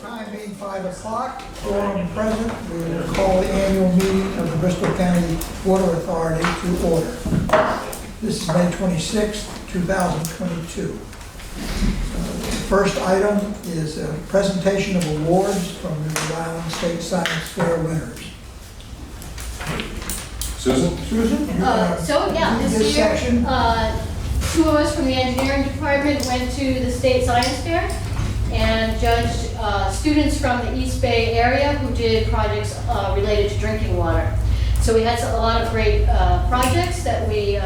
Time being 5 o'clock, quorum present, we will call the annual meeting of the Bristol County Water Authority to order. This is May 26, 2022. The first item is a presentation of awards from the Rhode Island State Science Fair winners. Susan? Susan? This year, section? two of us from the engineering department went to the state science fair and judged students from the East Bay area who did projects related to drinking water. So we had a lot of great projects that we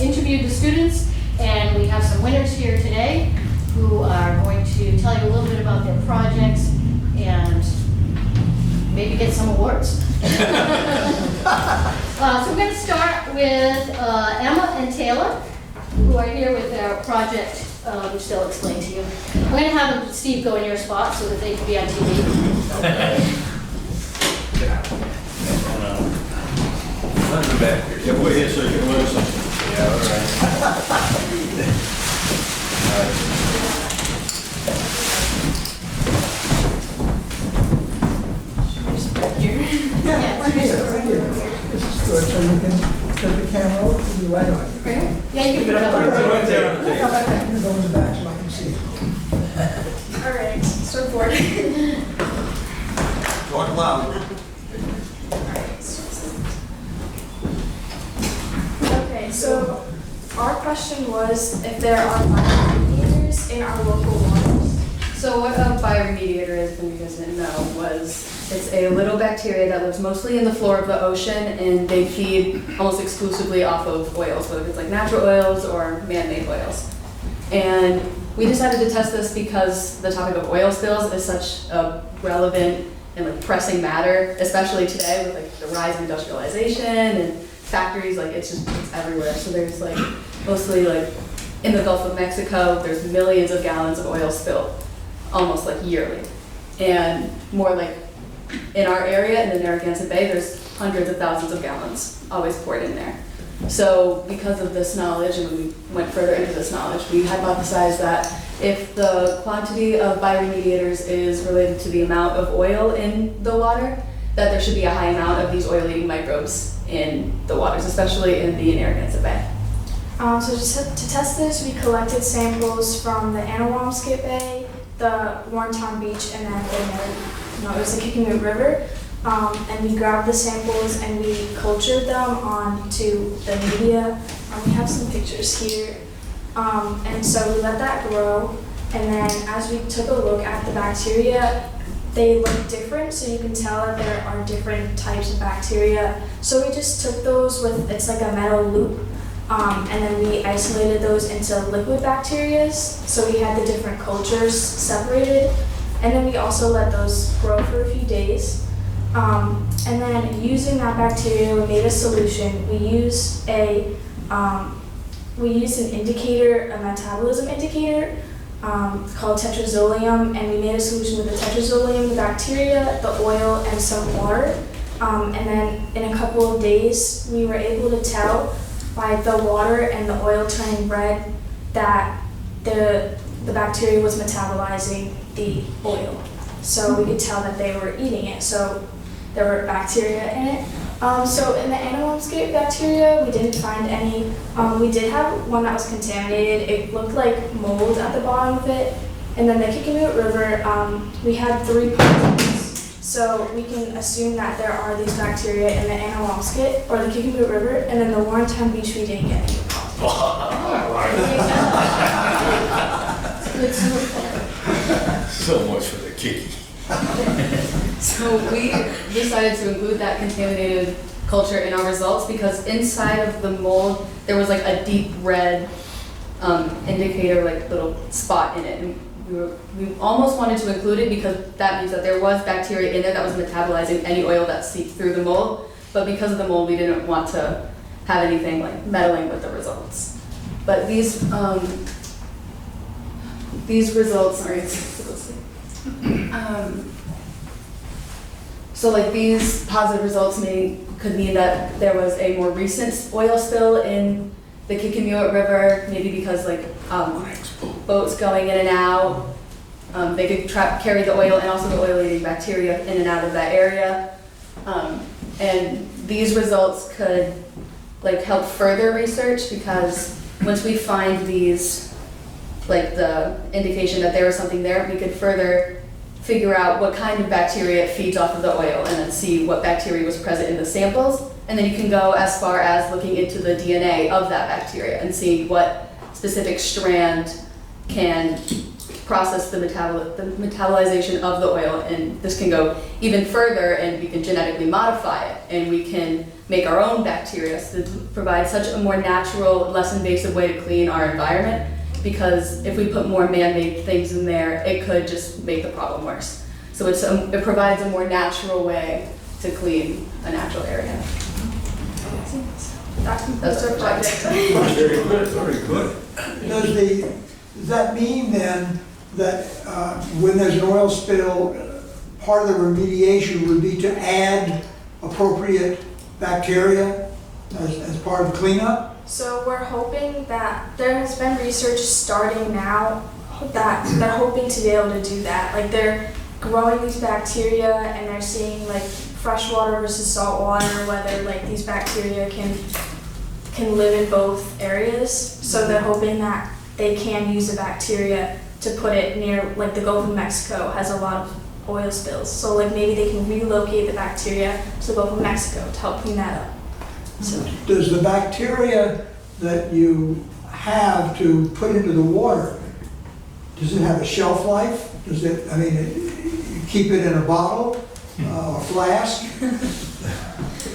interviewed the students, and we have some winners here today who are going to tell you a little bit about their projects and maybe get some awards. So we're going to start with Emma and Taylor, who are here with their project, which they'll explain to you. I'm going to have Steve go in your spot so that they can be on TV. Nothing back here. Yeah, wait here so you can learn something. Yeah, all right. Yeah, right here. This is good, so you can put the camera over to the right on you. Yeah, you can put it up. Right there on the Come table. back there, you go in the back so I can see it. All right, surfboard. Talk loud. Okay, so our question was if there are bioremediators in our local waters. So what a bioremediator is, when you guys didn't know, it's a little bacteria that lives mostly in the floor of the ocean, and they feed almost exclusively off of oils, whether it's like natural oils or man-made oils. And we decided to test this because the topic of oil spills is such a relevant and like pressing matter, especially today with like the rise of industrialization and factories, like it's everywhere. So there's like mostly like in the Gulf of Mexico, there's millions of gallons of oil spilled almost like yearly. And more like in our area, in the Narragansett Bay, there's hundreds of thousands of gallons always poured in there. So because of this knowledge, and when we went further into this knowledge, we hypothesized that if the quantity of bioremediators is related to the amount of oil in the water, that there should be a high amount of these oil-eating microbes in the waters, especially in the Narragansett Bay. So to test this, we collected samples from the Anawamsket Bay, the Warrentown Beach, and then it was the Kickamoot River. And we grabbed the samples and we cultured them onto the media. We have some pictures here. And so we let that grow. And then as we took a look at the bacteria, they look different, so you can tell that there are different types of bacteria. So we just took those with, it's like a metal loop, and then we isolated those into liquid bacteria. So we had the different cultures separated. And then we also let those grow for a few days. And then using that bacteria, we made a solution. We used an indicator, a metabolism indicator, called tetrazolium, and we made a solution with the tetrazolium, the bacteria, the oil, and some water. And then in a couple of days, we were able to tell by the water and the oil turning red that the bacteria was metabolizing the oil. So we could tell that they were eating it. So there were bacteria in it. So in the Anawamsket bacteria, we didn't find any. We did have one that was contaminated. It looked like mold at the bottom of it. And then the Kickamoot River, we had 3 positives. So we can assume that there are these bacteria in the Anawamsket or the Kickamoot River. And then the Warrentown Beach, we didn't get any positives. So much for the kiki. So we decided to include that contaminated culture in our results because inside of the mold, there was like a deep red indicator, like little spot in it. And we almost wanted to include it because that means that there was bacteria in there that was metabolizing any oil that seeped through the mold. But because of the mold, we didn't want to have anything like meddling with the results. But these results, sorry, so like these positive results could mean that there was a more recent oil spill in the Kickamoot River, maybe because like boats going in and out, They could carry the oil and also the oil-eating bacteria in and out of that area. And these results could like help further research, because once we find these, like the indication that there was something there, we could further figure out what kind of bacteria it feeds off of the oil and then see what bacteria was present in the samples. And then you can go as far as looking into the DNA of that bacteria and see what specific strand can process the metabolization of the oil. And this can go even further, and we can genetically modify it, and we can make our own bacteria to provide such a more natural, less invasive way to clean our environment. Because if we put more man-made things in there, it could just make the problem worse. So it provides a more natural way to clean a natural area. That concludes our project. Very good, very good. Does that mean then that when there's an oil spill, part of the remediation would be to add appropriate bacteria as part of cleanup? So we're hoping that there has been research starting now that they're hoping to be able to do that. Like they're growing these bacteria and they're seeing like freshwater versus salt water, whether like these bacteria can live in both areas. So they're hoping that they can use the bacteria to put it near, like the Gulf of Mexico has a lot of oil spills. So like maybe they can relocate the bacteria to the Gulf of Mexico to help clean that up. So Does the bacteria that you have to put into the water, does it have a shelf life? Does it, I mean, you keep it in a bottle or flask?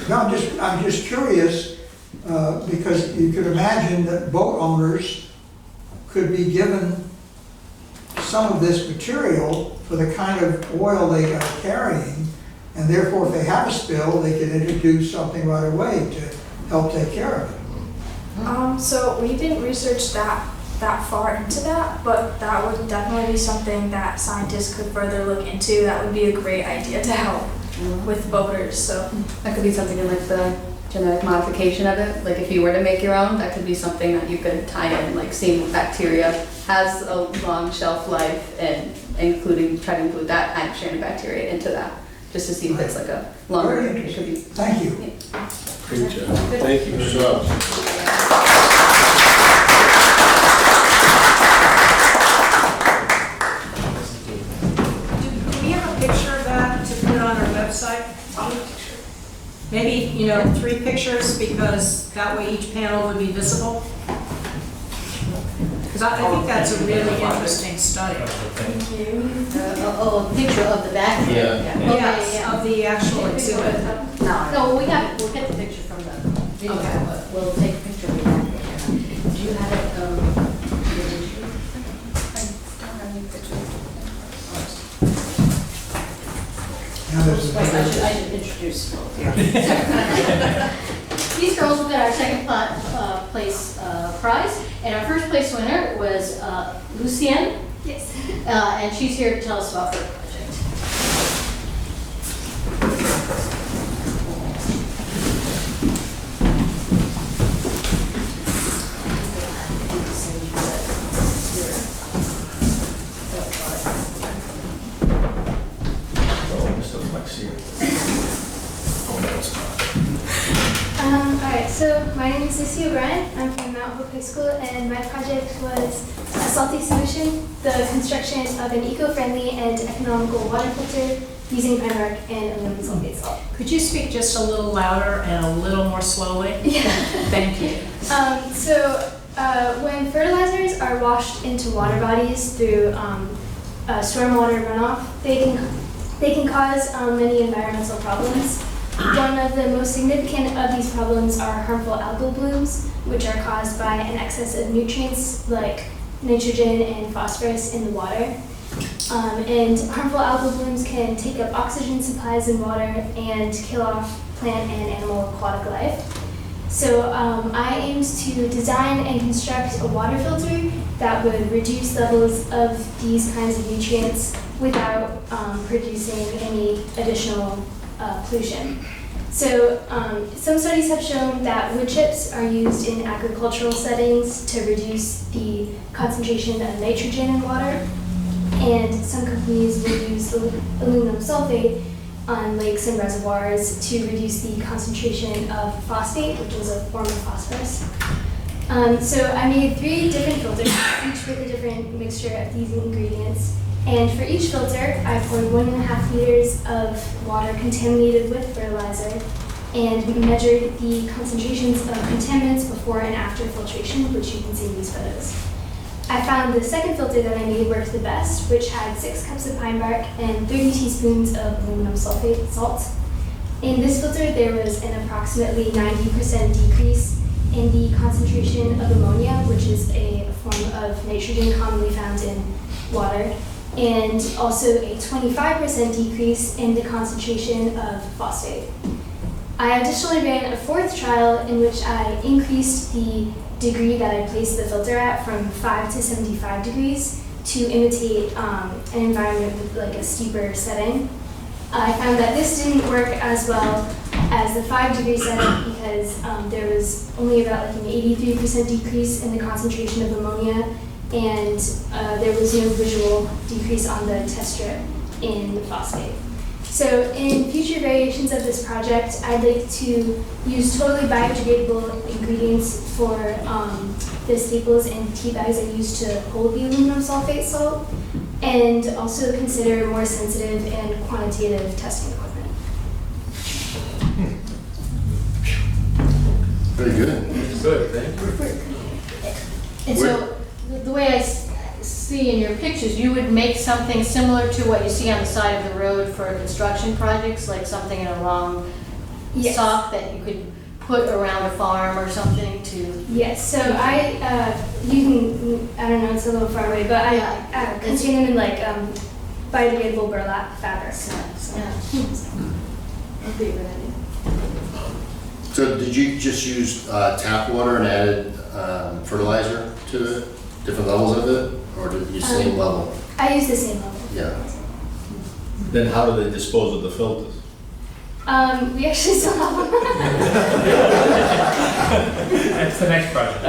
No, I'm just curious because you could imagine that boat owners could be given some of this material for the kind of oil they are carrying, and therefore if they have a spill, they can introduce something right away to help take care of it. So we didn't research that far into that, but that would definitely be something that scientists could further look into. That would be a great idea to help with boaters. So That could be something in like the genetic modification of it. Like if you were to make your own, that could be something that you could tie in, like seeing what bacteria has a long shelf life, and try to include that kind of strand of bacteria into that, just to see if it's like a longer. Very It could interesting. be. Thank you. Great job. Thank you. Good job. Do we have a picture of that to put on our website? Maybe, 3 pictures, because that way each panel would be visible? Because I think that's a really interesting study. A picture of the back. Yeah. Okay, Yes, yeah. of the actual exhibit. No, we'll get the picture from the video, Okay. but we'll take a picture of the back. Do you have it, Now there's wait, a- I should introduce. These girls will get our second place prize, and our first place winner was Lucienne. yes. And she's here to tell us about her project. Oh, this looks like cereal. Oh, no, it's not. Alright, so my name is Lucy O'Brien. I'm from Mount Hope High School, and my project was a salty solution, the construction of an eco-friendly and economical water filter using primark and aluminum sulfate salt. Could you speak just a little louder and a little more slowly? Yeah. Thank you. When fertilizers are washed into water bodies through stormwater runoff, they can cause many environmental problems. One of the most significant of these problems are harmful algal blooms, which are caused by an excess of nutrients like nitrogen and phosphorus in the water. And harmful algal blooms can take up oxygen supplies in water and kill off plant and animal aquatic life. So I aimed to design and construct a water filter that would reduce levels of these kinds of nutrients without producing any additional pollution. So some studies have shown that wood chips are used in agricultural settings to reduce the concentration of nitrogen in water. and some companies will use aluminum sulfate on lakes and reservoirs to reduce the concentration of phosphate, which is a form of phosphorus. So I made 3 different filters, each with a different mixture of these ingredients. And for each filter, I poured 1.5 liters of water contaminated with fertilizer and measured the concentrations of contaminants before and after filtration, which you can see in these photos. I found the second filter that I made worked the best, which had 6 cups of pine bark and 30 teaspoons of aluminum sulfate salt. In this filter, there was an approximately 90% decrease in the concentration of ammonia, which is a form of nitrogen commonly found in water, and also a 25% decrease in the concentration of phosphate. I additionally ran a 4th trial in which I increased the degree that I placed the filter at from 5 to 75 degrees to imitate an environment with like a steeper setting. I found that this didn't work as well as the 5-degree setting because there was only about like an 83% decrease in the concentration of ammonia, and there was no visual decrease on the test strip in the phosphate. So in future variations of this project, I'd like to use totally biodegradable ingredients for the staples and tea bags I use to hold the aluminum sulfate salt, and also consider more sensitive and quantitative testing equipment. Very good. Good, thank you. And so, the way I see in your pictures, you would make something similar to what you see on the side of the road for construction projects, like something in a long Yes. sock that you could put around a farm or something to... Yes, so you can, I don't know, it's a little far away, but I contain them in like biodegradable burlap fabric. Yeah. That'd be a good idea. So did you just use tap water and added fertilizer to it? Different levels of it? Or did you same level? I use the same level. Yeah. Then how do they dispose of the filters? We actually still have them. That's the next project.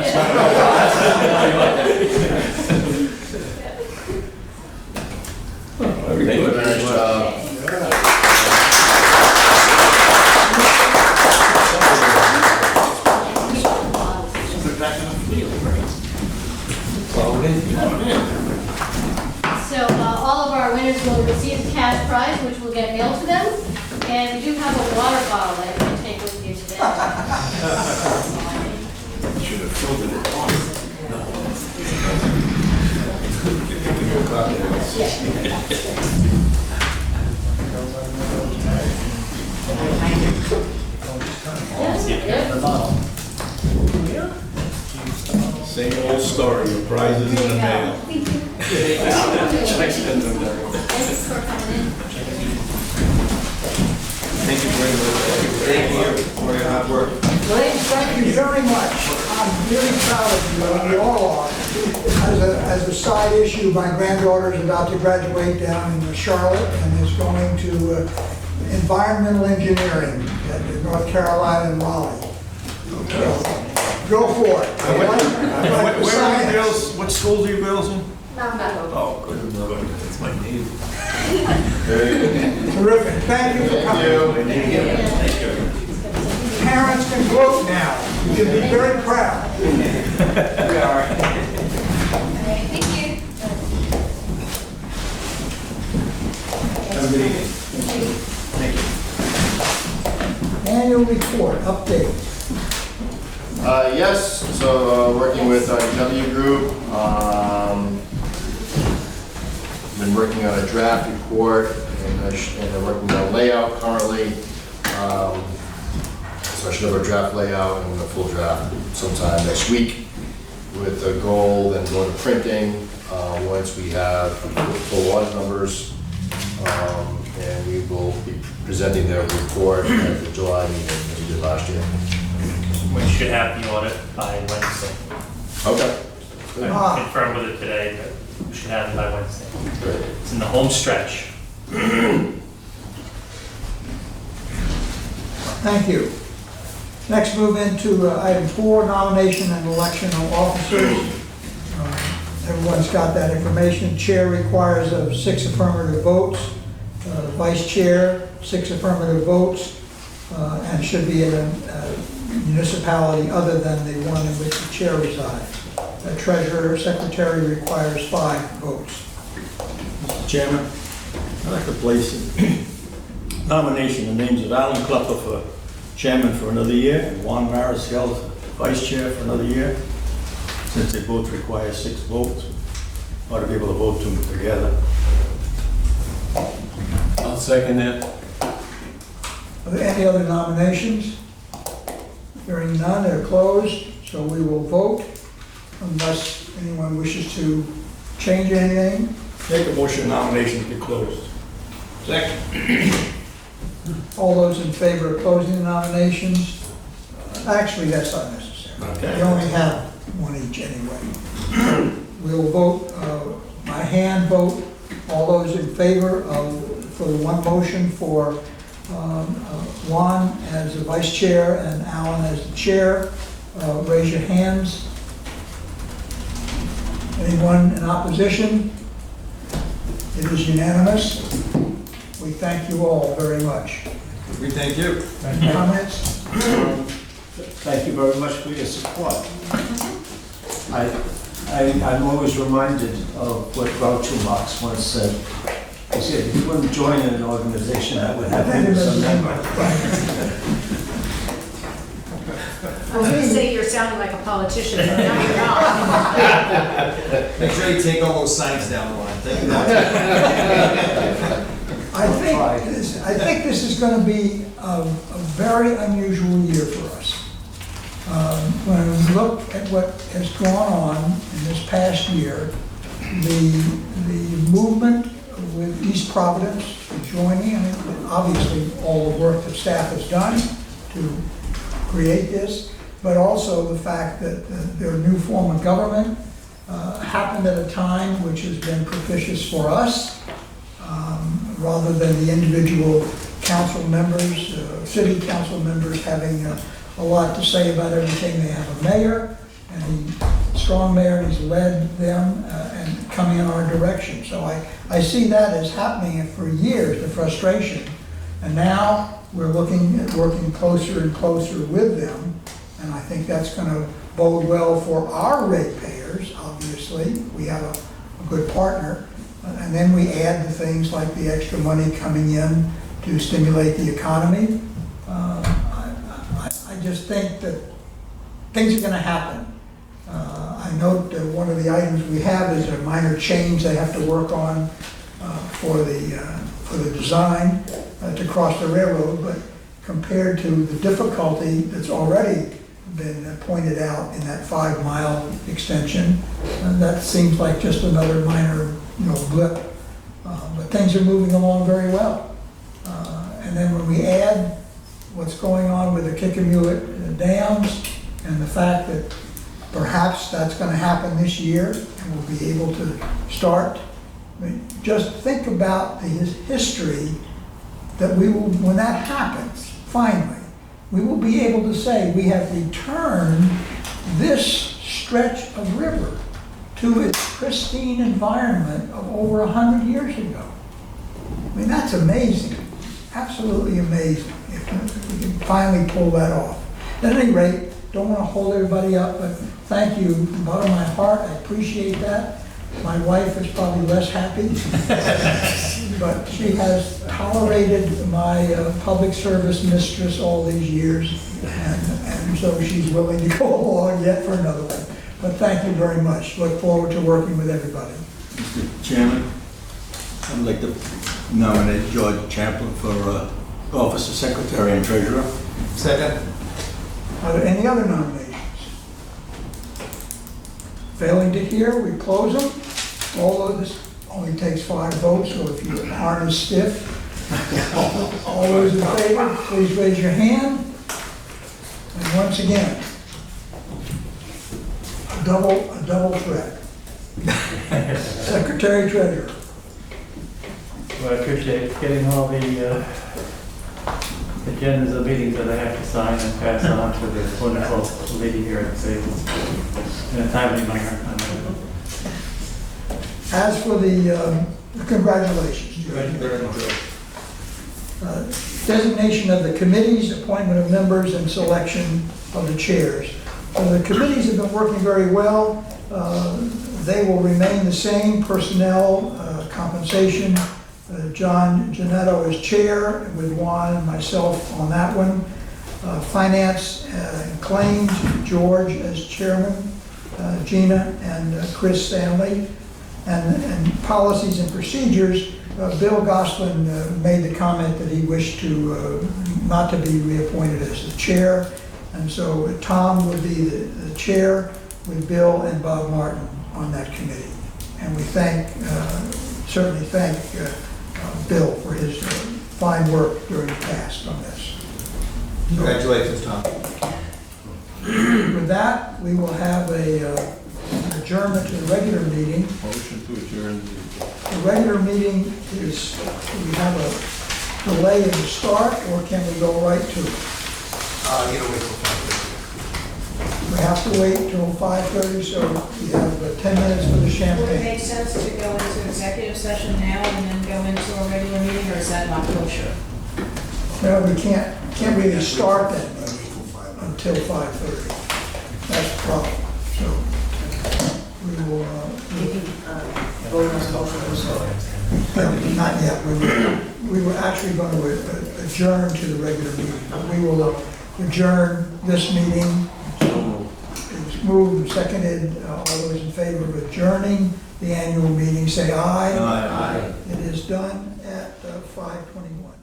Very good. Nice job. So all of our winners will receive the cash prize, which will get mailed to them. And we do have a water bottle that you can take with you today. Should have filled it Same old story, your prizes in the mail. Thank you. Thank you very much. Thank you for your hard work. Ladies, thank you very much. I'm really proud of you, and we all are. As a side issue, my granddaughter is about to graduate down in Charlotte and is going to environmental engineering at North Carolina and Raleigh. So, go for it. Where are you girls, what schools are you girls in? No. Oh, good, good, that's my name. Terrific. Thank you for coming. Thank you. Parents can vote now. You can be very proud. We are. Thank you. Have a good evening. Thank you. Annual report, update. Yes, so working with our W group, been working on a draft report and they're working on a layout currently. So I should have a draft layout and a full draft sometime next week with the goal then go to printing once we have full audit numbers. And we will be presenting their report at the July meeting as we did last year. We should have the audit by Wednesday. Okay. I confirmed with it today, but we should have it by Wednesday. Great. It's in the home stretch. Thank you. Next, move into item 4, nomination and election of officers. Everyone's got that information. Chair requires of 6 affirmative votes. Vice chair, 6 affirmative votes, and should be in a municipality other than the one in which the chair resides. The treasurer, secretary requires 5 votes. Mr. Chairman, I'd like to place in nomination the names of Alan Klepper for chairman for another year and Juan Mariscal for vice chair for another year. Since they both require 6 votes, ought to be able to vote them together. I'll second that. Are there any other nominations? Hearing none, they're closed, so we will vote unless anyone wishes to change anything. Make a motion nominations be closed. Second. All those in favor of closing the nominations? Actually, that's not necessary. Okay. We only have one each anyway. We'll vote, by hand vote, all those in favor for the one motion for Juan as the vice chair and Alan as the chair. Raise your hands. Anyone in opposition? It is unanimous. We thank you all very much. We thank you. Any comments? Thank you very much for your support. I'm always reminded of what Groucho Marx once said. He said, if you wouldn't join in an organization that would have him as a member. I was gonna say you're sounding like a politician, but now you're not. Make sure you take all those signs down the line. Thank you. I think this is going to be a very unusual year for us. When we look at what has gone on in this past year, the movement with East Providence joining, and obviously all the work that staff has done to create this, but also the fact that their new form of government happened at a time which has been propitious for us, rather than the individual council members, city council members having a lot to say about everything. They have a mayor, and he's a strong mayor, and he's led them and coming in our direction. So I see that as happening for years, the frustration. And now we're looking at working closer and closer with them, and I think that's going to bode well for our ratepayers, obviously. We have a good partner. And then we add the things like the extra money coming in to stimulate the economy. I just think that things are going to happen. I note that one of the items we have is a minor change they have to work on for the design to cross the railroad, but compared to the difficulty that's already been pointed out in that 5-mile extension, that seems like just another minor blip. But things are moving along very well. And then when we add what's going on with the Kickamuit dams and the fact that perhaps that's going to happen this year and we'll be able to start, just think about the history that we will, when that happens, finally, we will be able to say we have returned this stretch of river to its pristine environment of over 100 years ago. I mean, that's amazing, absolutely amazing, if we can finally pull that off. At any rate, don't want to hold everybody up, but thank you from the bottom of my heart. I appreciate that. My wife is probably less happy, but she has tolerated my public service mistress all these years, and so she's willing to go along yet for another one. But thank you very much. Look forward to working with everybody. Mr. Chairman, I'd like to nominate George Champlin for office of secretary and treasurer. Second. Are there any other nominations? Failing to hear, we close them. Although this only takes 5 votes, so if you aren't as stiff, all those in favor, please raise your hand. And once again, a double threat. Secretary Treasurer. Well, I appreciate getting all the agendas of meetings that I have to sign and pass on to the wonderful lady here at the table in a timely manner. As for the, congratulations. Thank you very much. Designation of the committees, appointment of members, and selection of the chairs. The committees have been working very well. They will remain the same: personnel, compensation. John Janetto as chair, with Juan and myself on that one. Finance and claims, George as chairman, Gina and Chris Stanley. And policies and procedures, Bill Goslin made the comment that he wished to not to be reappointed as the chair. And so Tom would be the chair, with Bill and Bob Martin on that committee. And we certainly thank Bill for his fine work during the past on this. Congratulations, Tom. With that, we will have an adjournment to the regular meeting. Motion to adjourn. The regular meeting is, do we have a delay in the start, or can we go right to it? You don't wait till 5:30. We have to wait till 5:30, so we have 10 minutes for the Would it champagne. make sense to go into executive session now and then go into a regular meeting, or is that not kosher? No, we can't really start that meeting until 5:30. That's the problem. So we will, not yet. We were actually going to adjourn to the regular meeting. We will adjourn this meeting. It's moved and seconded. All those in favor of adjourning the annual meeting, say aye. Aye. It is done at 5:21.